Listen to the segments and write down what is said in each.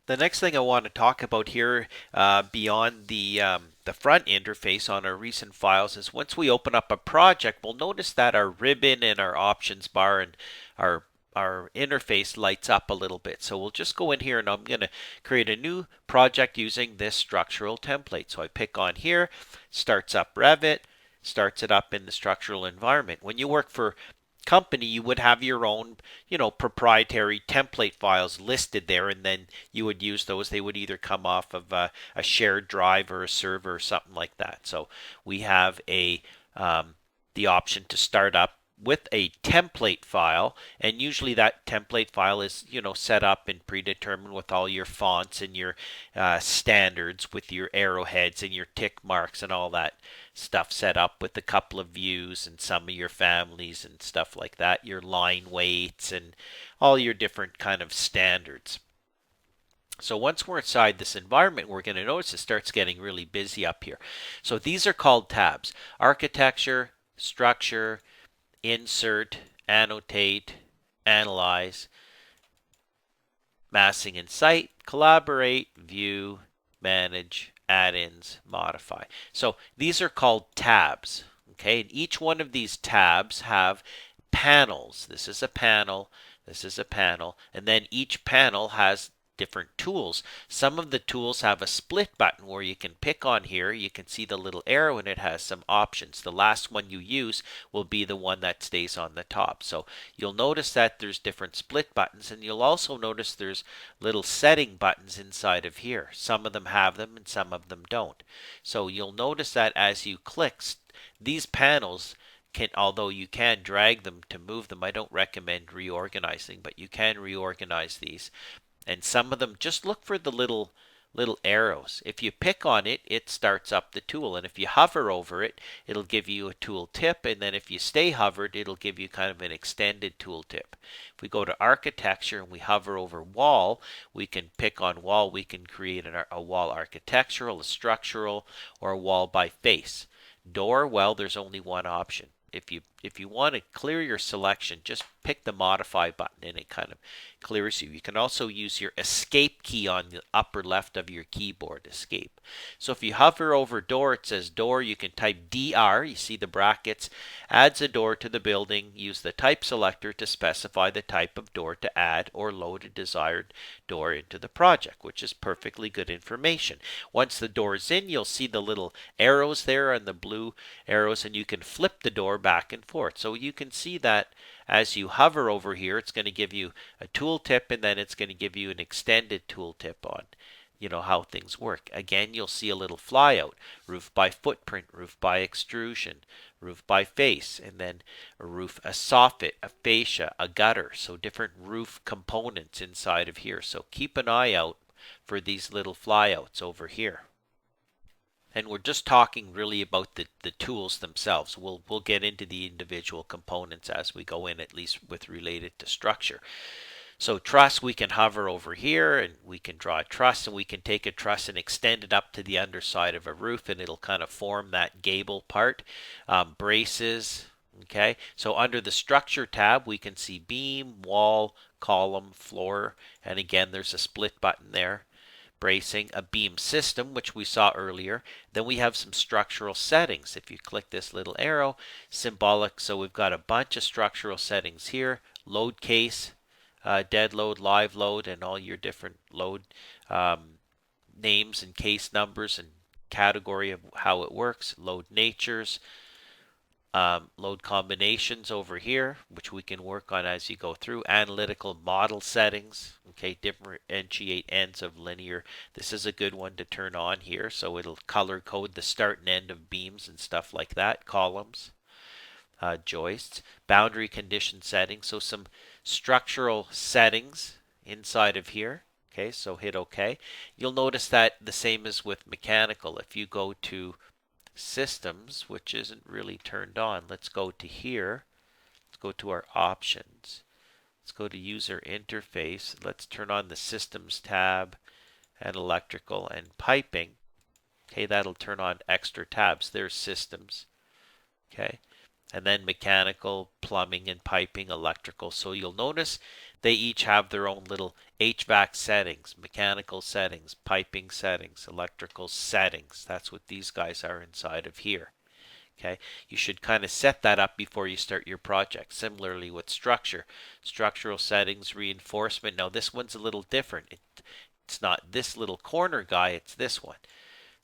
The next thing I want to talk about here, beyond the front interface on our recent files, is once we open up a project, we'll notice that our ribbon and our options bar and our our interface lights up a little bit. So we'll just go in here and I'm going to create a new project using this structural template. So I pick on here, starts up Revit, starts it up in the structural environment. When you work for company, you would have your own, proprietary template files listed there, and then you would use those. They would either come off of a shared drive or a server or something like that. So we have the option to start up with a template file, and usually that template file is set up and predetermined with all your fonts and your standards with your arrowheads and your tick marks and all that stuff set up with a couple of views and some of your families and stuff like that, your line weights and all your different kind of standards. So once we're inside this environment, we're going to notice it starts getting really busy up here. So these are called tabs: architecture, structure, insert, annotate, analyze, massing and site, collaborate, view, manage, add-ins, modify. So these are called tabs. Okay, and each one of these tabs have panels. This is a panel, this is a panel, and then each panel has different tools. Some of the tools have a split button where you can pick on here. You can see the little arrow and it has some options. The last one you use will be the one that stays on the top. So you'll notice that there's different split buttons, and you'll also notice there's little setting buttons inside of here. Some of them have them and some of them don't. So you'll notice that as you click, these panels can, although you can drag them to move them, I don't recommend reorganizing, but you can reorganize these. And some of them, just look for the little arrows. If you pick on it, it starts up the tool, and if you hover over it, it'll give you a tool tip, and then if you stay hovered, it'll give you kind of an extended tool tip. If we go to architecture and we hover over wall, we can pick on wall. We can create a wall architectural, a structural, or a wall by face. Door, well, there's only one option. If you want to clear your selection, just pick the modify button and it kind of clears you. You can also use your escape key on the upper left of your keyboard, escape. So if you hover over door, it says door, you can type DR, you see the brackets, adds a door to the building, use the type selector to specify the type of door to add or load a desired door into the project, which is perfectly good information. Once the door is in, you'll see the little arrows there and the blue arrows, and you can flip the door back and forth. So you can see that as you hover over here, it's going to give you a tooltip, and then it's going to give you an extended tooltip on how things work. Again, you'll see a little flyout: roof by footprint, roof by extrusion, roof by face, and then a roof, a soffit, a fascia, a gutter. So different roof components inside of here. So keep an eye out for these little flyouts over here. And we're just talking really about the tools themselves. We'll get into the individual components as we go in, at least with related to structure. So truss, we can hover over here and we can draw a truss, and we can take a truss and extend it up to the underside of a roof, and it'll kind of form that gable part. Braces, okay. So under the structure tab, we can see beam, wall, column, floor, and again, there's a split button there. Bracing, a beam system, which we saw earlier. Then we have some structural settings. If you click this little arrow, symbolic, so we've got a bunch of structural settings here. Load case, dead load, live load, and all your different load names and case numbers and category of how it works. Load natures, load combinations over here, which we can work on as you go through. Analytical model settings, okay, differentiate ends of linear. This is a good one to turn on here, so it'll color code the start and end of beams and stuff like that. Columns, joists, boundary condition settings, so some structural settings inside of here. Okay, so hit OK. You'll notice that the same as with mechanical. If you go to systems, which isn't really turned on, let's go to here. Let's go to our options. Let's go to user interface. Let's turn on the systems tab and electrical and piping. Okay, that'll turn on extra tabs. There's systems. Okay, and then mechanical, plumbing and piping, electrical. So you'll notice they each have their own little HVAC settings, mechanical settings, piping settings, electrical settings. That's what these guys are inside of here. Okay, you should kind of set that up before you start your project. Similarly with structure, structural settings, reinforcement. Now this one's a little different. It's not this little corner guy, it's this one.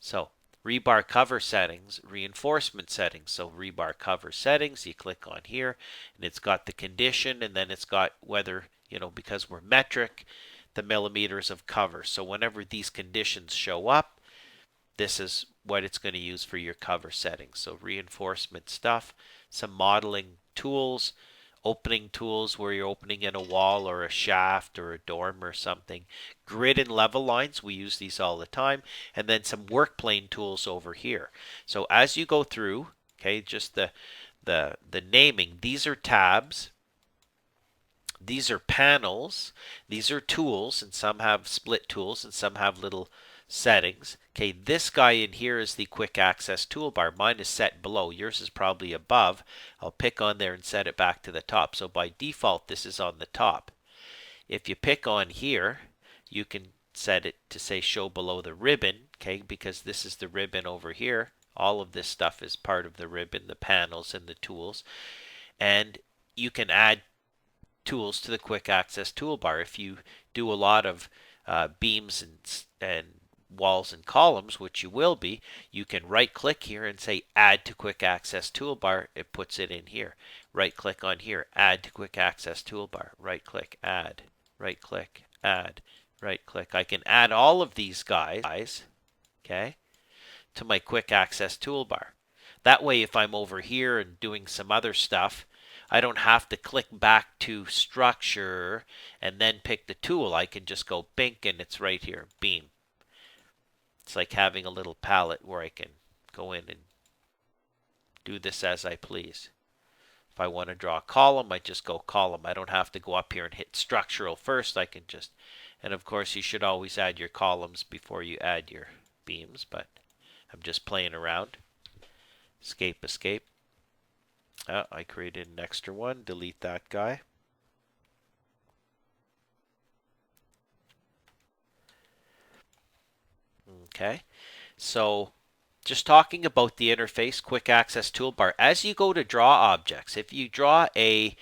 So rebar cover settings, reinforcement settings. So rebar cover settings, you click on here and it's got the condition, and then it's got whether, because we're metric, the millimeters of cover. So whenever these conditions show up, this is what it's going to use for your cover settings. So reinforcement stuff, some modeling tools, opening tools where you're opening in a wall or a shaft or a dorm or something. Grid and level lines, we use these all the time. And then some work plane tools over here. So as you go through, okay, just the naming, these are tabs. These are panels. These are tools, and some have split tools and some have little settings. Okay, this guy in here is the quick access toolbar. Mine is set below. Yours is probably above. I'll pick on there and set it back to the top. So by default, this is on the top. If you pick on here, you can set it to say show below the ribbon, okay, because this is the ribbon over here. All of this stuff is part of the ribbon, the panels and the tools. And you can add tools to the quick access toolbar. If you do a lot of beams and walls and columns, which you will be, you can right click here and say add to quick access toolbar. It puts it in here. Right click on here, add to quick access toolbar. Right click, add. Right click, add. Right click. I can add all of these guys, okay, to my quick access toolbar. That way, if I'm over here and doing some other stuff, I don't have to click back to structure and then pick the tool. I can just go bink and it's right here, beam. It's like having a little palette where I can go in and do this as I please. If I want to draw a column, I just go column. I don't have to go up here and hit structural first. I can just, and of course you should always add your columns before you add your beams, but I'm just playing around. Escape, escape. I created an extra one. Delete that guy. Okay, so just talking about the interface, quick access toolbar. As you go to draw objects, if you draw a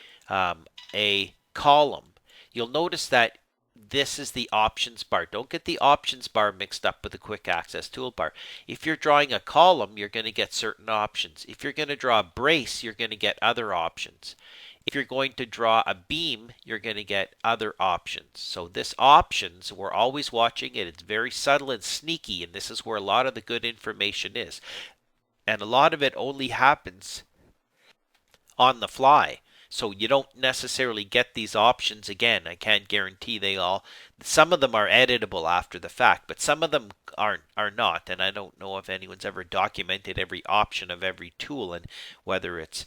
column, you'll notice that this is the options bar. Don't get the options bar mixed up with the quick access toolbar. If you're drawing a column, you're going to get certain options. If you're going to draw a brace, you're going to get other options. If you're going to draw a beam, you're going to get other options. So this options, we're always watching it. It's very subtle and sneaky, and this is where a lot of the good information is. And a lot of it only happens on the fly. So you don't necessarily get these options again. I can't guarantee they all. Some of them are editable after the fact, but some of them are not. And I don't know if anyone's ever documented every option of every tool and whether it's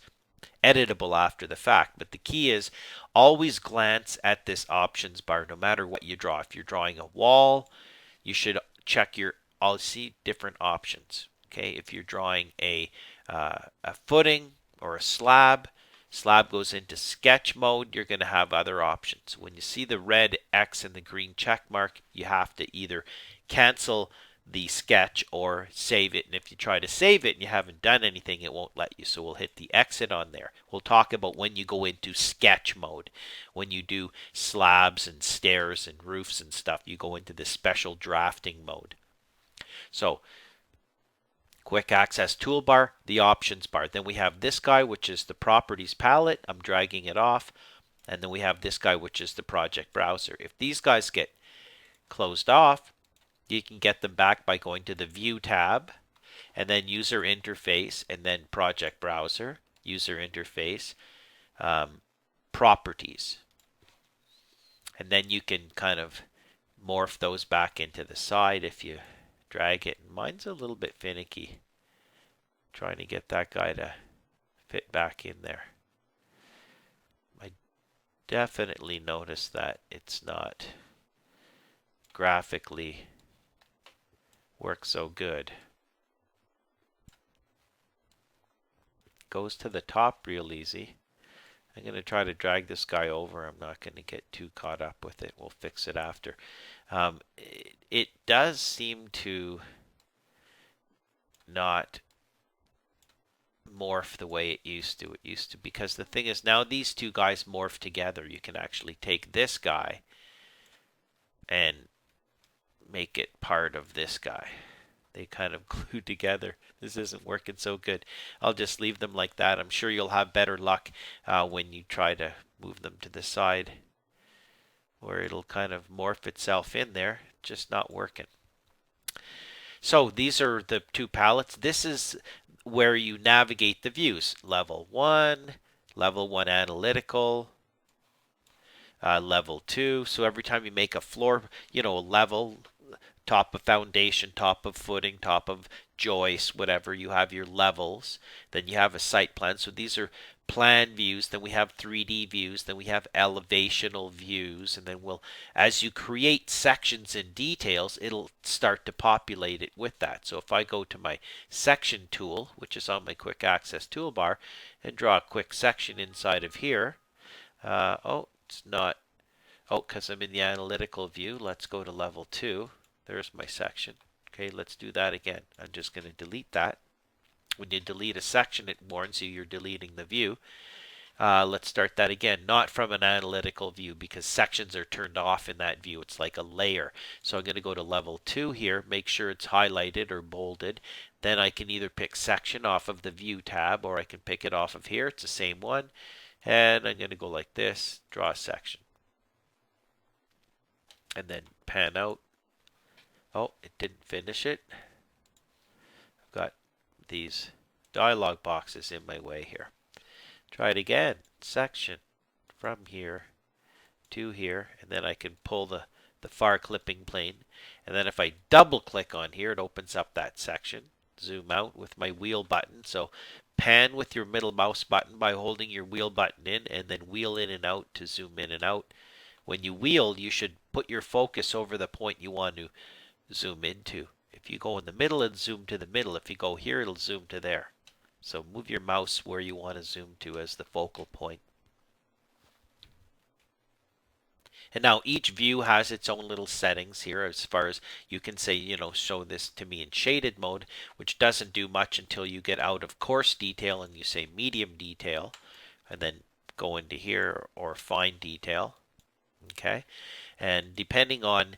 editable after the fact. But the key is always glance at this options bar no matter what you draw. If you're drawing a wall, you should check your I'll see different options. Okay, if you're drawing a footing or a slab, slab goes into sketch mode, you're going to have other options. When you see the red X and the green check mark, you have to either cancel the sketch or save it. And if you try to save it and you haven't done anything, it won't let you. So we'll hit the exit on there. We'll talk about when you go into sketch mode. When you do slabs and stairs and roofs and stuff, you go into this special drafting mode. So quick access toolbar, the options bar. Then we have this guy, which is the properties palette. I'm dragging it off. And then we have this guy, which is the project browser. If these guys get closed off, you can get them back by going to the View tab, and then User Interface, and then Project Browser, User Interface, Properties. And then you can kind of morph those back into the side if you drag it. Mine's a little bit finicky, trying to get that guy to fit back in there. I definitely noticed that it's not graphically work so good. goes to the top real easy. I'm going to try to drag this guy over. I'm not going to get too caught up with it. We'll fix it after. It does seem to not morph the way it used to. It used to, because the thing is now these two guys morph together. You can actually take this guy and make it part of this guy. They kind of glue together. This isn't working so good. I'll just leave them like that. I'm sure you'll have better luck when you try to move them to the side, where it'll kind of morph itself in there. Just not working. So these are the two palettes. This is where you navigate the views. Level 1 analytical, level 2. So every time you make a floor, level, top of foundation, top of footing, top of joist, whatever, you have your levels. Then you have a site plan. So these are plan views. Then we have 3D views. Then we have elevational views. And then as you create sections and details, it'll start to populate it with that. So if I go to my section tool, which is on my quick access toolbar, and draw a quick section inside of here, it's not. Because I'm in the analytical view. Let's go to level 2. There's my section. Okay, let's do that again. I'm just going to delete that. When you delete a section, it warns you you're deleting the view. Let's start that again. Not from an analytical view, because sections are turned off in that view. It's like a layer. So I'm going to go to level 2 here. Make sure it's highlighted or bolded. Then I can either pick section off of the view tab, or I can pick it off of here. It's the same one. And I'm going to go like this. Draw a section. And then pan out. Oh, it didn't finish it. I've got these dialog boxes in my way here. Try it again. Section from here to here, and then I can pull the far clipping plane. And then if I double click on here, it opens up that section. Zoom out with my wheel button. So pan with your middle mouse button by holding your wheel button in, and then wheel in and out to zoom in and out. When you wheel, you should put your focus over the point you want to zoom into. If you go in the middle, and zoom to the middle. If you go here, it'll zoom to there. So move your mouse where you want to zoom to as the focal point. And now each view has its own little settings here, as far as you can say, show this to me in shaded mode, which doesn't do much until you get out of coarse detail and you say medium detail, and then go into here or fine detail. Okay. And depending on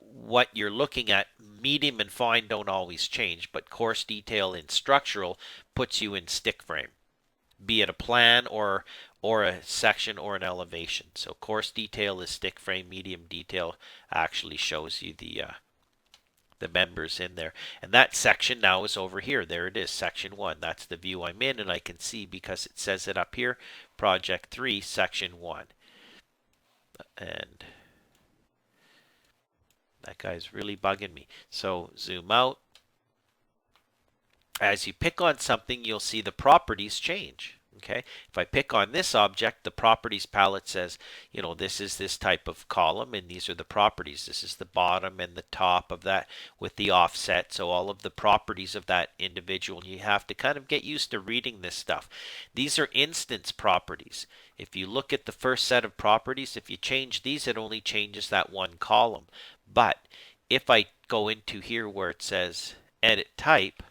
what you're looking at, medium and fine don't always change, but coarse detail in structural puts you in stick frame, be it a plan or a section or an elevation. So coarse detail is stick frame, medium detail actually shows you the members in there. And that section now is over here. There it is, section 1. That's the view I'm in, and I can see, because it says it up here, project 3, section 1. And that guy's really bugging me. So zoom out. As you pick on something, you'll see the properties change. Okay, if I pick on this object, the properties palette says, this is this type of column, and these are the properties. This is the bottom and the top of that with the offset. So all of the properties of that individual, you have to kind of get used to reading this stuff. These are instance properties. If you look at the first set of properties, if you change these, it only changes that one column. But if I go into here where it says edit type,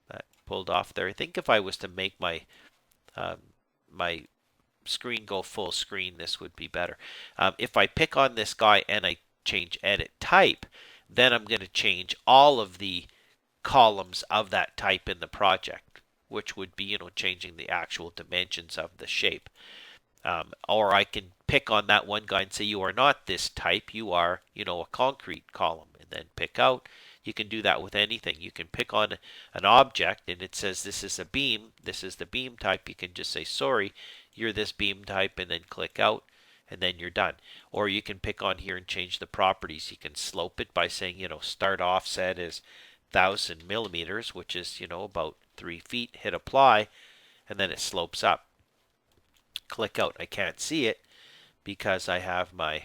that pulled off there. I think if I was to make my my screen go full screen, this would be better. If I pick on this guy and I change edit type, then I'm going to change all of the columns of that type in the project, which would be, changing the actual dimensions of the shape. Or I can pick on that one guy and say, you are not this type, you are, a concrete column, and then pick out. You can do that with anything. You can pick on an object and it says this is a beam, this is the beam type. You can just say, sorry, you're this beam type, and then click out, and then you're done. Or you can pick on here and change the properties. You can slope it by saying, start offset is 1,000 millimeters, which is, about 3 feet. Hit apply, and then it slopes up. Click out. I can't see it because I have my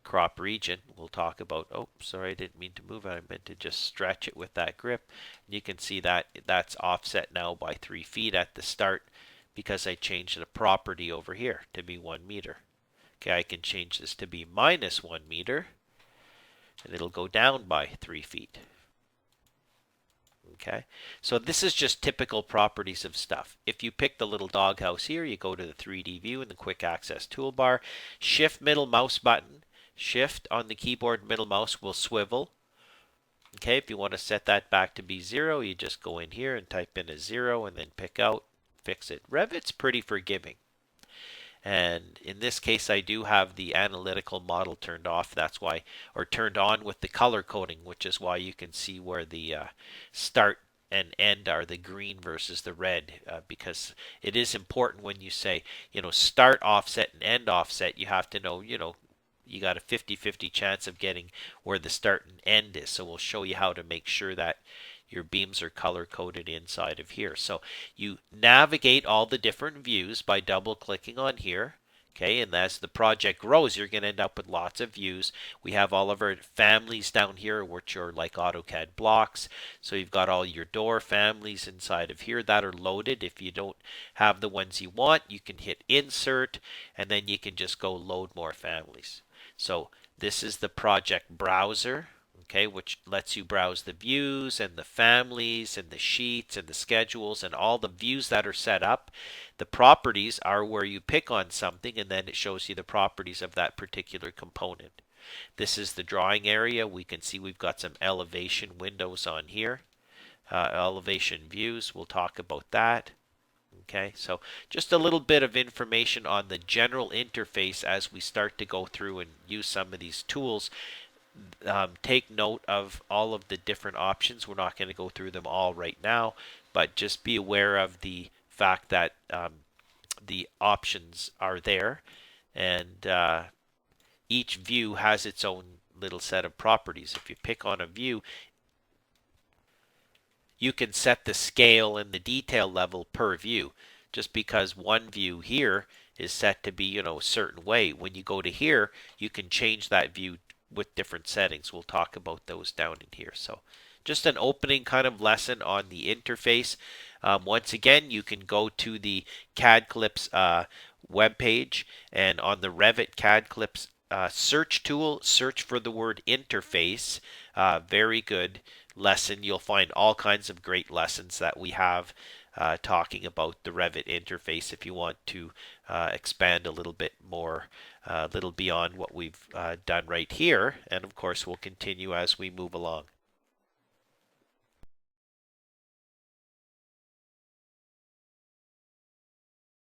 crop region. We'll talk about, oh, sorry, I didn't mean to move it. I meant to just stretch it with that grip. You can see that that's offset now by 3 feet at the start because I changed the property over here to be 1 meter. Okay, I can change this to be minus 1 meter, and it'll go down by 3 feet. Okay, so this is just typical properties of stuff. If you pick the little doghouse here, you go to the 3D view in the quick access toolbar, shift middle mouse button, shift on the keyboard middle mouse will swivel. Okay, if you want to set that back to be 0, you just go in here and type in a 0 and then pick out, fix it. Revit's pretty forgiving. And in this case, I do have the analytical model turned off. That's why, or turned on with the color coding, which is why you can see where the start and end are the green versus the red, because it is important when you say, start offset and end offset, you have to know, you got a 50-50 chance of getting where the start and end is. So we'll show you how to make sure that your beams are color coded inside of here. So you navigate all the different views by double clicking on here. Okay, and as the project grows, you're going to end up with lots of views. We have all of our families down here, which are like AutoCAD blocks. So you've got all your door families inside of here that are loaded. If you don't have the ones you want, you can hit insert, and then you can just go load more families. So this is the project browser. Okay, which lets you browse the views and the families and the sheets and the schedules and all the views that are set up. The properties are where you pick on something and then it shows you the properties of that particular component. This is the drawing area. We can see we've got some elevation windows on here. Elevation views, we'll talk about that. Okay, so just a little bit of information on the general interface as we start to go through and use some of these tools. Take note of all of the different options. We're not going to go through them all right now, but just be aware of the fact that the options are there, and each view has its own little set of properties. If you pick on a view, you can set the scale and the detail level per view. Just because one view here is set to be, a certain way, when you go to here, you can change that view with different settings. We'll talk about those down in here. So just an opening kind of lesson on the interface. Once again, you can go to the CAD Clips web page, and on the Revit CAD Clips search tool, search for the word interface. Very good lesson. You'll find all kinds of great lessons that we have talking about the Revit interface if you want to expand a little bit more, a little beyond what we've done right here. And of course, we'll continue as we move along.